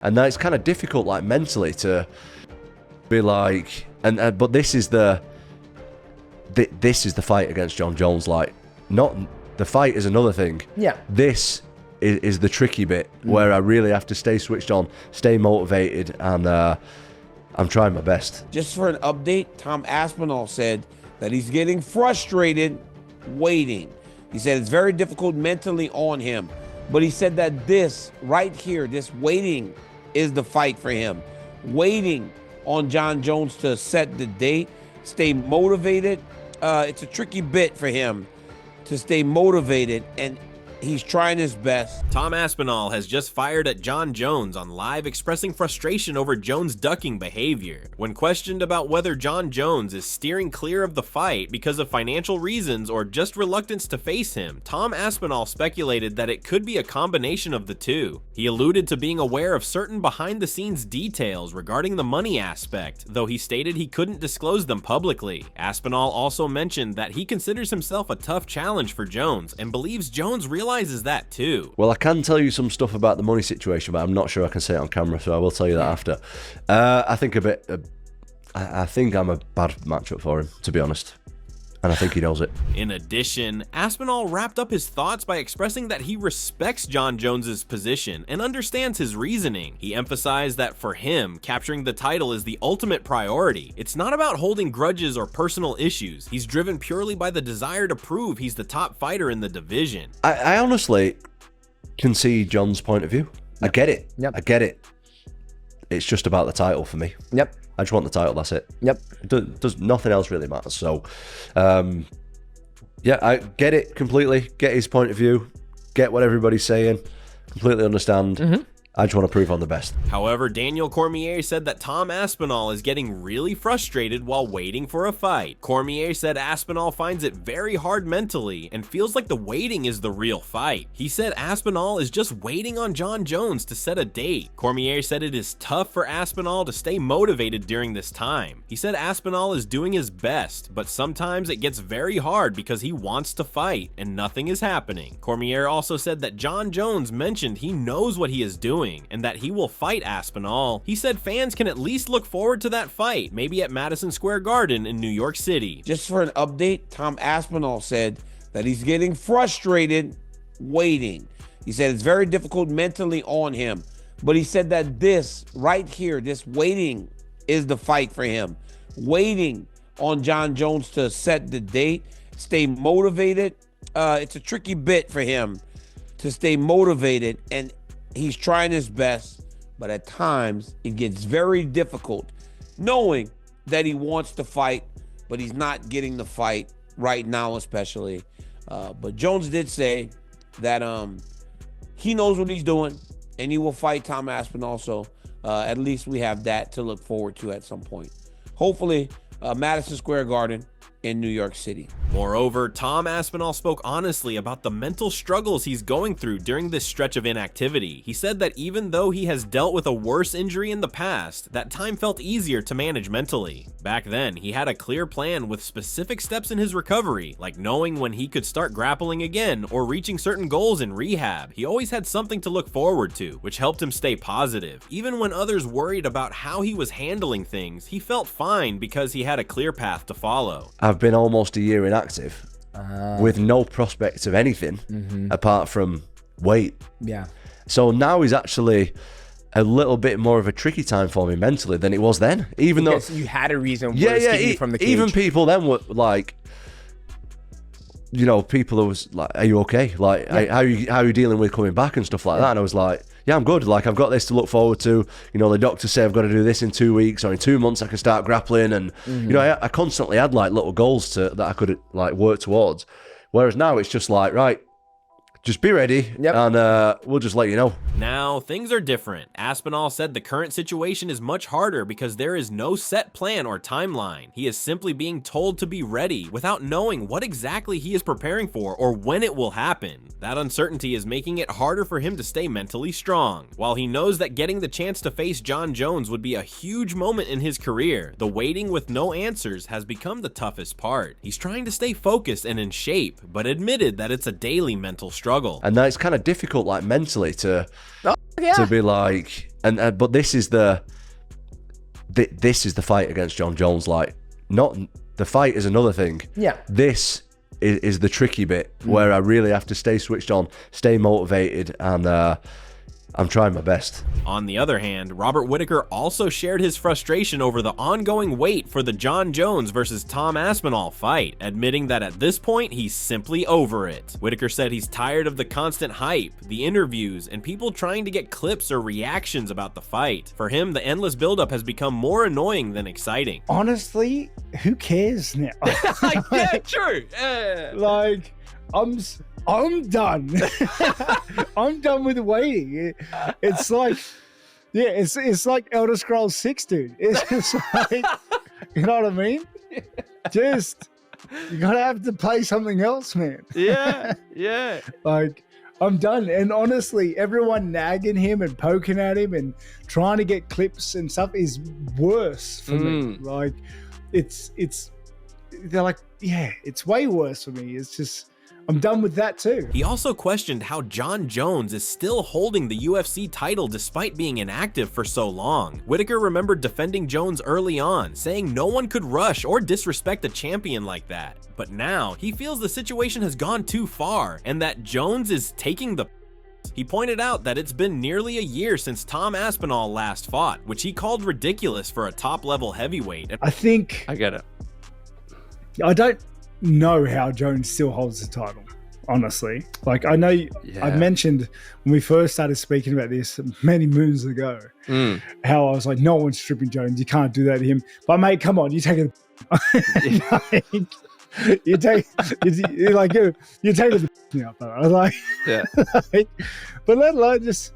And now it's kind of difficult, like, mentally to be like, but this is the fight against John Jones. Like, not the fight is another thing. Yeah. This is the tricky bit where I really have to stay switched on, stay motivated, and I'm trying my best. Just for an update, Tom Aspinall said that he's getting frustrated waiting. He said it's very difficult mentally on him, but he said that this right here, this waiting is the fight for him. Waiting on John Jones to set the date, stay motivated. It's a tricky bit for him to stay motivated, and he's trying his best. Tom Aspinall has just fired at John Jones on live, expressing frustration over Jones' ducking behavior. When questioned about whether John Jones is steering clear of the fight because of financial reasons or just reluctance to face him, Tom Aspinall speculated that it could be a combination of the two. He alluded to being aware of certain behind-the-scenes details regarding the money aspect, though he stated he couldn't disclose them publicly. Aspinall also mentioned that he considers himself a tough challenge for Jones and believes Jones realizes that too. Well, I can tell you some stuff about the money situation, but I'm not sure I can say it on camera, so I will tell you that after. I think I think I'm a bad matchup for him, to be honest. And I think he knows it. In addition, Aspinall wrapped up his thoughts by expressing that he respects John Jones's position and understands his reasoning. He emphasized that for him, capturing the title is the ultimate priority. It's not about holding grudges or personal issues. He's driven purely by the desire to prove he's the top fighter in the division. I honestly can see John's point of view. I get it. Yep. I get it. It's just about the title for me. Yep. I just want the title, that's it. Yep. Does nothing else really matters. So, yeah, I get it completely. Get his point of view. Get what everybody's saying. Completely understand. I just want to prove I'm the best. However, Daniel Cormier said that Tom Aspinall is getting really frustrated while waiting for a fight. Cormier said Aspinall finds it very hard mentally and feels like the waiting is the real fight. He said Aspinall is just waiting on John Jones to set a date. Cormier said it is tough for Aspinall to stay motivated during this time. He said Aspinall is doing his best, but sometimes it gets very hard because he wants to fight and nothing is happening. Cormier also said that John Jones mentioned he knows what he is doing and that he will fight Aspinall. He said fans can at least look forward to that fight, maybe at Madison Square Garden in New York City. Just for an update, Tom Aspinall said that he's getting frustrated waiting. He said it's very difficult mentally on him, but he said that this right here, this waiting is the fight for him. Waiting on John Jones to set the date, stay motivated. It's a tricky bit for him to stay motivated, and he's trying his best, but at times it gets very difficult knowing that he wants to fight, but he's not getting the fight right now, especially. But Jones did say that he knows what he's doing and he will fight Tom Aspinall. So at least we have that to look forward to at some point. Hopefully, Madison Square Garden in New York City. Moreover, Tom Aspinall spoke honestly about the mental struggles he's going through during this stretch of inactivity. He said that even though he has dealt with a worse injury in the past, that time felt easier to manage mentally. Back then, he had a clear plan with specific steps in his recovery, like knowing when he could start grappling again or reaching certain goals in rehab. He always had something to look forward to, which helped him stay positive. Even when others worried about how he was handling things, he felt fine because he had a clear path to follow. I've been almost a year inactive with no prospect of anything apart from weight. Yeah. So now is actually a little bit more of a tricky time for me mentally than it was then. Even because though you had a reason for escaping from the cage. Even people then were like, you know, people that was like, "Are you okay? Like, how are you dealing with coming back and stuff like that?" And I was like, "Yeah, I'm good. Like, I've got this to look forward to. You know, the doctors say I've got to do this in 2 weeks or in 2 months I can start grappling." And you know, I constantly had like little goals that I could like work towards. Whereas now it's just like, right, just be ready, and we'll just let you know. Now, things are different. Aspinall said the current situation is much harder because there is no set plan or timeline. He is simply being told to be ready without knowing what exactly he is preparing for or when it will happen. That uncertainty is making it harder for him to stay mentally strong. While he knows that getting the chance to face John Jones would be a huge moment in his career, the waiting with no answers has become the toughest part. He's trying to stay focused and in shape, but admitted that it's a daily mental struggle. And now it's kind of difficult, like mentally, to be like, and but this is the fight against John Jones. Like, not the fight is another thing. Yeah. This is the tricky bit where I really have to stay switched on, stay motivated, and I'm trying my best. On the other hand, Robert Whittaker also shared his frustration over the ongoing wait for the John Jones versus Tom Aspinall fight, admitting that at this point, he's simply over it. Whittaker said he's tired of the constant hype, the interviews, and people trying to get clips or reactions about the fight. For him, the endless buildup has become more annoying than exciting. Honestly, who cares now? Yeah, true. Like, I'm done. I'm done with waiting. It's like, yeah, it's like Elder Scrolls 6, dude. It's just like, you know what I mean? Just, you gotta have to play something else, man. Yeah. Like, I'm done. And honestly, everyone nagging him and poking at him and trying to get clips and stuff is worse for me. Like, they're like, yeah, it's way worse for me. It's just, I'm done with that too. He also questioned how John Jones is still holding the UFC title despite being inactive for so long. Whittaker remembered defending Jones early on, saying no one could rush or disrespect a champion like that. But now, he feels the situation has gone too far, and that Jones is taking the. He pointed out that it's been nearly a year since Tom Aspinall last fought, which he called ridiculous for a top-level heavyweight. I think. I get it. I don't know how Jones still holds the title, honestly. Like, I know I mentioned when we first started speaking about this many moons ago, how I was like, no one's stripping Jones. You can't do that to him. But mate, come on, you take it. you take it now. I was like, yeah. But let alone just.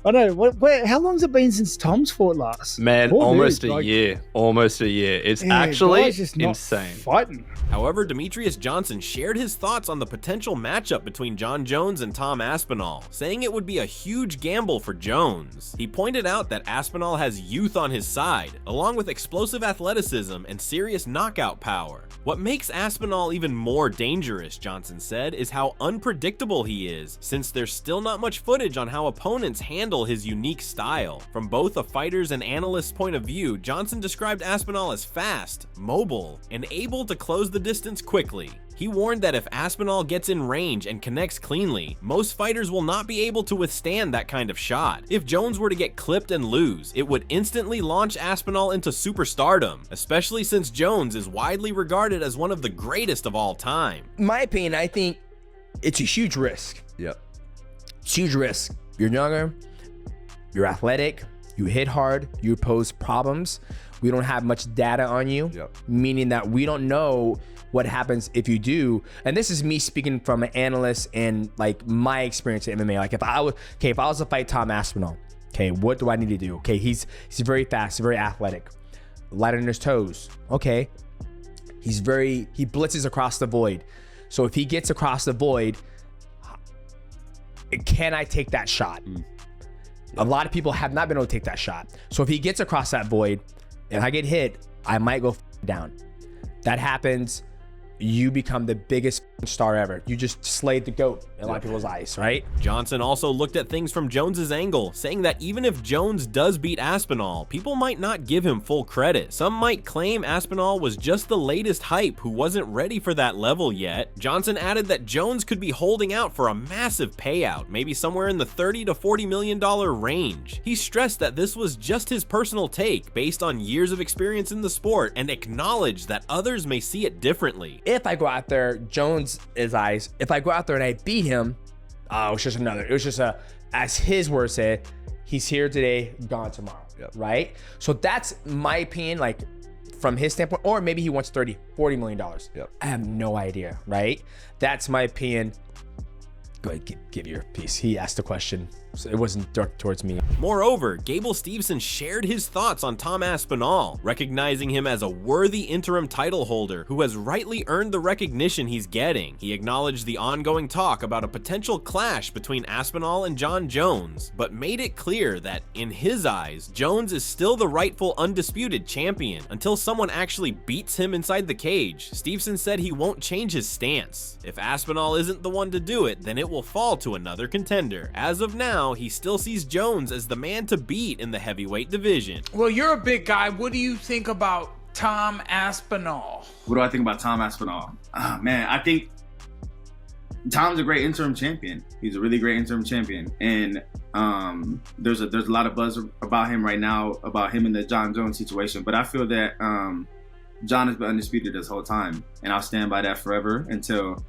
I know. How long's it been since Tom's fought last? Man, Poor almost dude, a year. Almost a year. It's actually just not insane. Fighting. However, Demetrius Johnson shared his thoughts on the potential matchup between John Jones and Tom Aspinall, saying it would be a huge gamble for Jones. He pointed out that Aspinall has youth on his side, along with explosive athleticism and serious knockout power. What makes Aspinall even more dangerous, Johnson said, is how unpredictable he is, since there's still not much footage on how opponents handle his unique style. From both a fighter's and analyst's point of view, Johnson described Aspinall as fast, mobile, and able to close the distance quickly. He warned that if Aspinall gets in range and connects cleanly, most fighters will not be able to withstand that kind of shot. If Jones were to get clipped and lose, it would instantly launch Aspinall into superstardom, especially since Jones is widely regarded as one of the greatest of all time. In my opinion, I think it's a huge risk. Yep. It's a huge risk. You're younger, you're athletic, you hit hard, you pose problems. We don't have much data on you, meaning that we don't know what happens if you do. And this is me speaking from an analyst and like my experience in MMA. Like if I was to fight Tom Aspinall, okay, what do I need to do? Okay, he's very fast, very athletic, light on his toes. Okay, he blitzes across the void. So if he gets across the void, can I take that shot? A lot of people have not been able to take that shot. So if he gets across that void and I get hit, I might go down. That happens, you become the biggest star ever. You just slayed the GOAT in a lot of people's eyes, right? Johnson also looked at things from Jones's angle, saying that even if Jones does beat Aspinall, people might not give him full credit. Some might claim Aspinall was just the latest hype who wasn't ready for that level yet. Johnson added that Jones could be holding out for a massive payout, maybe somewhere in the $30 to $40 million range. He stressed that this was just his personal take based on years of experience in the sport and acknowledged that others may see it differently. If I go out there, Jones' eyes, if I go out there and I beat him, it was just as his words said, he's here today, gone tomorrow, right? So that's my opinion, like from his standpoint, or maybe he wants $30, $40 million. I have no idea, right? That's my opinion. Go ahead, give your piece. He asked the question, so it wasn't directed towards me. Moreover, Gable Steveson shared his thoughts on Tom Aspinall, recognizing him as a worthy interim title holder who has rightly earned the recognition he's getting. He acknowledged the ongoing talk about a potential clash between Aspinall and John Jones, but made it clear that, in his eyes, Jones is still the rightful undisputed champion until someone actually beats him inside the cage. Steveson said he won't change his stance. If Aspinall isn't the one to do it, then it will fall to another contender. As of now, now, he still sees Jones as the man to beat in the heavyweight division. Well, you're a big guy. What do you think about Tom Aspinall? What do I think about Tom Aspinall? Man, I think Tom's a great interim champion. He's a really great interim champion, and there's a lot of buzz about him right now, about him in the John Jones situation. But I feel that John has been undisputed this whole time, and I'll stand by that forever until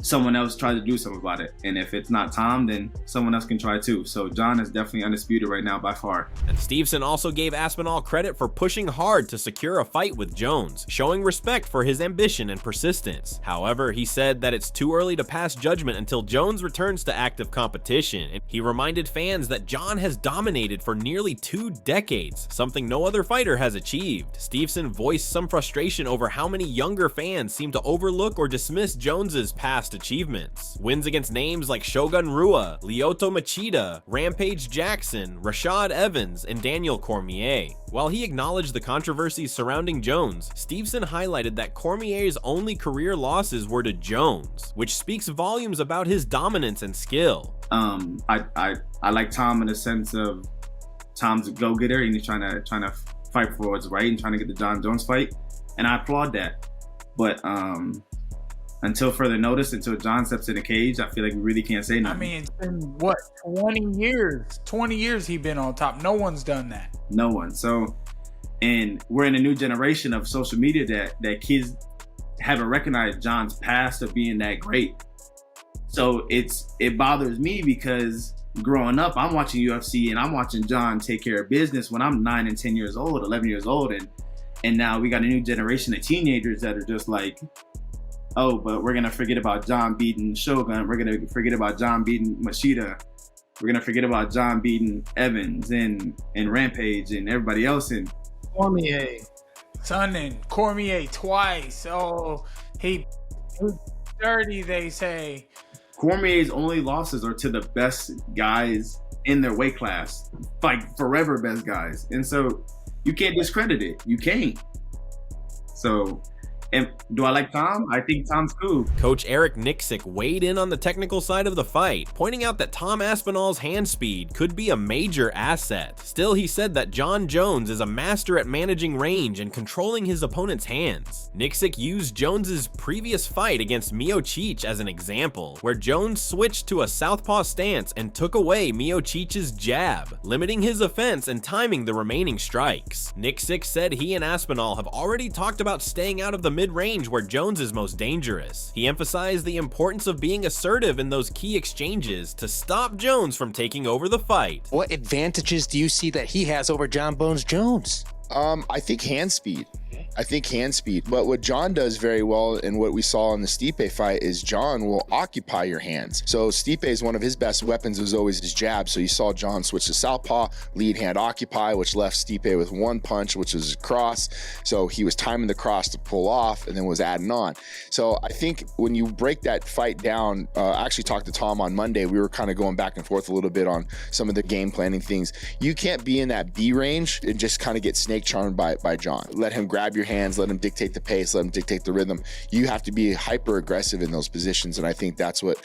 someone else tries to do something about it. And if it's not Tom, then someone else can try too. So John is definitely undisputed right now by far. And Stevenson also gave Aspinall credit for pushing hard to secure a fight with Jones, showing respect for his ambition and persistence. However, he said that it's too early to pass judgment until Jones returns to active competition, and he reminded fans that John has dominated for nearly 2 decades, something no other fighter has achieved. Stevenson voiced some frustration over how many younger fans seem to overlook or dismiss Jones's past achievements. Wins against names like Shogun Rua, Lyoto Machida, Rampage Jackson, Rashad Evans, and Daniel Cormier. While he acknowledged the controversies surrounding Jones, Stevenson highlighted that Cormier's only career losses were to Jones, which speaks volumes about his dominance and skill. I like Tom in the sense of Tom's a go-getter and he's trying to fight for what's right and trying to get the John Jones fight, and I applaud that. But until further notice, until John steps in the cage, I feel like we really can't say nothing. I mean, it's been, what, 20 years? 20 years he been on top. No one's done that. No one. So, and we're in a new generation of social media that kids haven't recognized John's past of being that great. So it bothers me because growing up, I'm watching UFC and I'm watching John take care of business when I'm 9 and 10 years old, 11 years old. And now we got a new generation of teenagers that are just like, oh, but we're going to forget about John beating Shogun. We're going to forget about John beating Machida. We're going to forget about John beating Evans and Rampage and everybody else. And Cormier. Sonnen, Cormier twice. Oh, he's dirty, they say. Cormier's only losses are to the best guys in their weight class. Like, forever best guys. And so you can't discredit it. You can't. So... and do I like Tom? I think Tom's cool. Coach Eric Nixick weighed in on the technical side of the fight, pointing out that Tom Aspinall's hand speed could be a major asset. Still, he said that John Jones is a master at managing range and controlling his opponent's hands. Nixick used Jones's previous fight against Miocic as an example, where Jones switched to a southpaw stance and took away Miocic's jab, limiting his offense and timing the remaining strikes. Nixick said he and Aspinall have already talked about staying out of the mid-range where Jones is most dangerous. He emphasized the importance of being assertive in those key exchanges to stop Jones from taking over the fight. What advantages do you see that he has over John Bones Jones? I think hand speed. But what John does very well, and what we saw in the Stipe fight, is John will occupy your hands. So Stipe is one of his best weapons was always his jab. So you saw John switch to southpaw, lead hand occupy, which left Stipe with one punch, which was cross. So he was timing the cross to pull off and then was adding on. So I think when you break that fight down, I actually talked to Tom on Monday. We were kind of going back and forth a little bit on some of the game planning things. You can't be in that B range and just kind of get snake charmed by John. Let him grab your hands, let him dictate the pace, let him dictate the rhythm. You have to be hyper aggressive in those positions, and I think that's what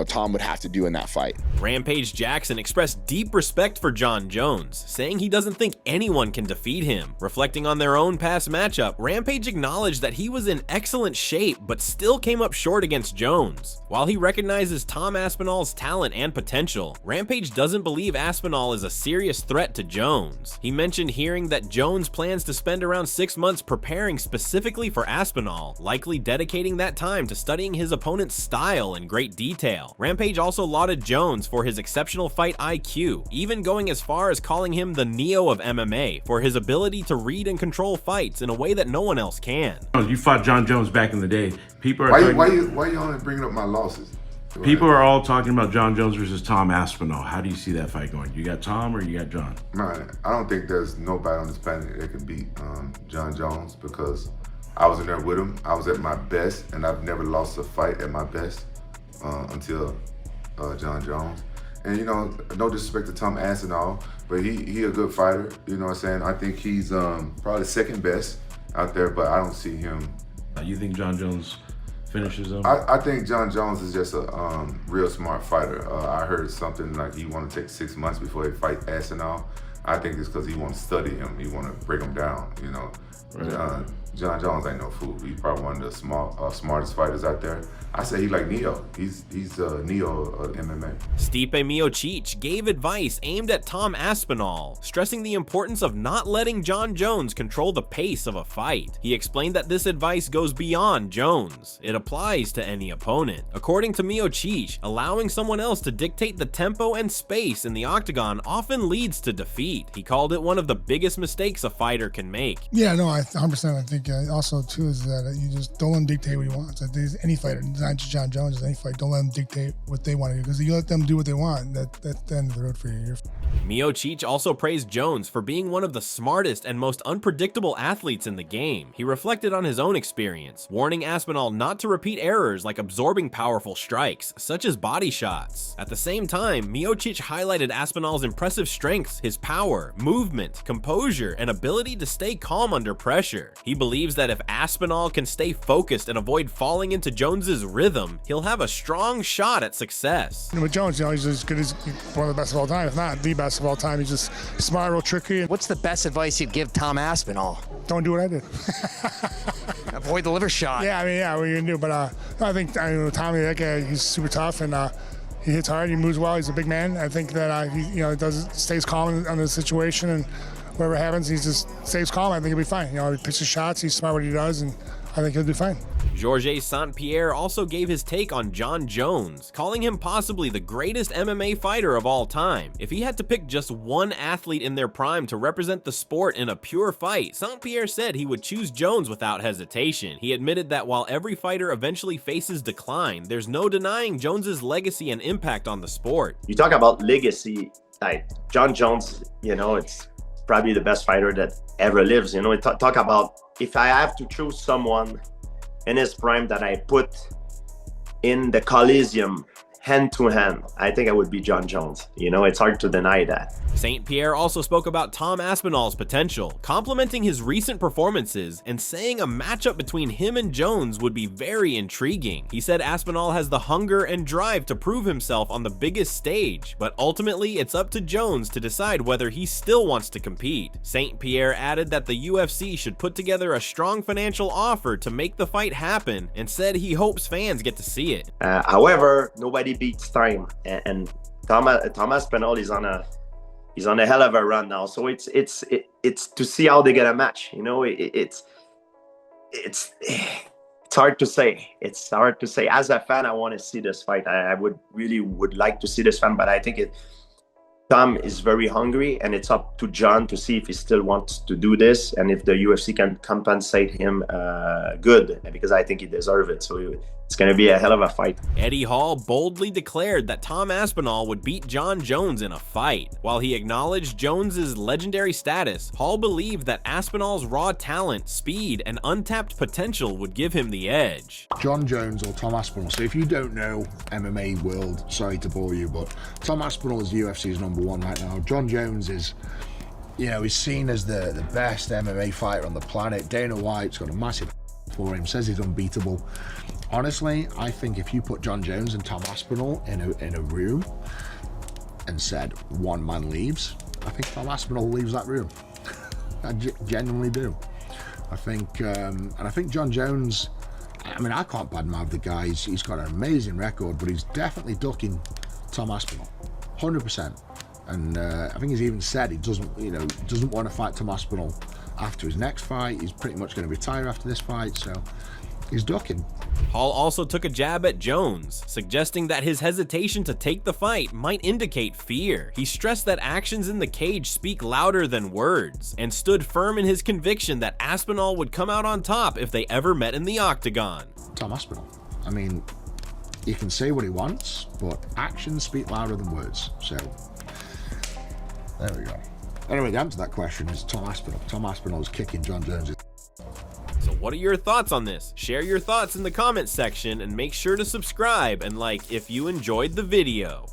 Tom would have to do in that fight. Rampage Jackson expressed deep respect for John Jones, saying he doesn't think anyone can defeat him. Reflecting on their own past matchup, Rampage acknowledged that he was in excellent shape but still came up short against Jones. While he recognizes Tom Aspinall's talent and potential, Rampage doesn't believe Aspinall is a serious threat to Jones. He mentioned hearing that Jones plans to spend around 6 months preparing specifically for Aspinall, likely dedicating that time to studying his opponent's style in great detail. Rampage also lauded Jones for his exceptional fight IQ, even going as far as calling him the Neo of MMA for his ability to read and control fights in a way that no one else can. You fought John Jones back in the day. People are why you only bringing up my losses? People are all talking about John Jones versus Tom Aspinall. How do you see that fight going? You got Tom or you got John? Man, I don't think there's nobody on this planet that can beat John Jones, because I was in there with him. I was at my best, and I've never lost a fight at my best until John Jones. And no disrespect to Tom Aspinall, but he a good fighter. You know what I'm saying? I think he's probably second best out there, but I don't see him. You think John Jones finishes him? I think John Jones is just a real smart fighter. I heard something like he want to take 6 months before he fight Aspinall. I think it's because he want to study him. He want to break him down, you know. Right. John Jones ain't no fool. He's probably one of the smartest fighters out there. I say he like Neo. He's Neo of MMA. Stipe Miocic gave advice aimed at Tom Aspinall, stressing the importance of not letting John Jones control the pace of a fight. He explained that this advice goes beyond Jones. It applies to any opponent. According to Miocic, allowing someone else to dictate the tempo and space in the octagon often leads to defeat. He called it one of the biggest mistakes a fighter can make. Yeah, no, 100%. I think also too is that you just don't let him dictate what he wants. Like, there's any fighter, not just John Jones, any fight, don't let them dictate what they want to do, because you let them do what they want, that's the end of the road for you. Miocic also praised Jones for being one of the smartest and most unpredictable athletes in the game. He reflected on his own experience, warning Aspinall not to repeat errors like absorbing powerful strikes, such as body shots. At the same time, Miocic highlighted Aspinall's impressive strengths, his power, movement, composure, and ability to stay calm under pressure. He believes that if Aspinall can stay focused and avoid falling into Jones's rhythm, he'll have a strong shot at success. And with Jones, he's as good as one of the best of all time, if not the best of all time. He's just smart, real tricky. What's the best advice you'd give Tom Aspinall? Don't do what I did. Avoid the liver shot. Yeah, I mean, yeah, what you can do. But I think Tommy, that guy, he's super tough, and he hits hard, he moves well, he's a big man. I think that he stays calm on the situation, and whatever happens, he just stays calm. I think he'll be fine. He pitches shots, he's smart what he does, and I think he'll do fine. Georges St-Pierre also gave his take on John Jones, calling him possibly the greatest MMA fighter of all time. If he had to pick just one athlete in their prime to represent the sport in a pure fight, St-Pierre said he would choose Jones without hesitation. He admitted that while every fighter eventually faces decline, there's no denying Jones's legacy and impact on the sport. You talk about legacy, like John Jones, it's probably the best fighter that ever lives. Talk about, if I have to choose someone in his prime that I put in the Coliseum hand to hand, I think I would be John Jones. It's hard to deny that. St-Pierre also spoke about Tom Aspinall's potential, complimenting his recent performances and saying a matchup between him and Jones would be very intriguing. He said Aspinall has the hunger and drive to prove himself on the biggest stage, but ultimately it's up to Jones to decide whether he still wants to compete. St-Pierre added that the UFC should put together a strong financial offer to make the fight happen, and said he hopes fans get to see it. However, nobody beats time, and Tom Aspinall is on a hell of a run now. So it's to see how they get a match. It's hard to say. It's hard to say. As a fan, I want to see this fight. I would like to see this fight, but I think Tom is very hungry, and it's up to John to see if he still wants to do this and if the UFC can compensate him good, because I think he deserves it. So it's going to be a hell of a fight. Eddie Hall boldly declared that Tom Aspinall would beat John Jones in a fight. While he acknowledged Jones's legendary status, Hall believed that Aspinall's raw talent, speed, and untapped potential would give him the edge. John Jones or Tom Aspinall. So if you don't know MMA world, sorry to bore you, but Tom Aspinall is UFC's #1 right now. John Jones is, he's seen as the best MMA fighter on the planet. Dana White's got a massive for him, says he's unbeatable. Honestly, I think if you put John Jones and Tom Aspinall in a room and said one man leaves, I think Tom Aspinall leaves that room. I genuinely do. I think, and I think John Jones, I can't badmouth the guy. He's got an amazing record, but he's definitely ducking Tom Aspinall, 100%. And I think he's even said he doesn't want to fight Tom Aspinall after his next fight. He's pretty much going to retire after this fight, so he's ducking. Hall also took a jab at Jones, suggesting that his hesitation to take the fight might indicate fear. He stressed that actions in the cage speak louder than words, and stood firm in his conviction that Aspinall would come out on top if they ever met in the octagon. Tom Aspinall. He can say what he wants, but actions speak louder than words. So there we go. Anyway, the answer to that question is Tom Aspinall. Tom Aspinall is kicking John Jones. So what are your thoughts on this? Share your thoughts in the comments section, and make sure to subscribe and like if you enjoyed the video.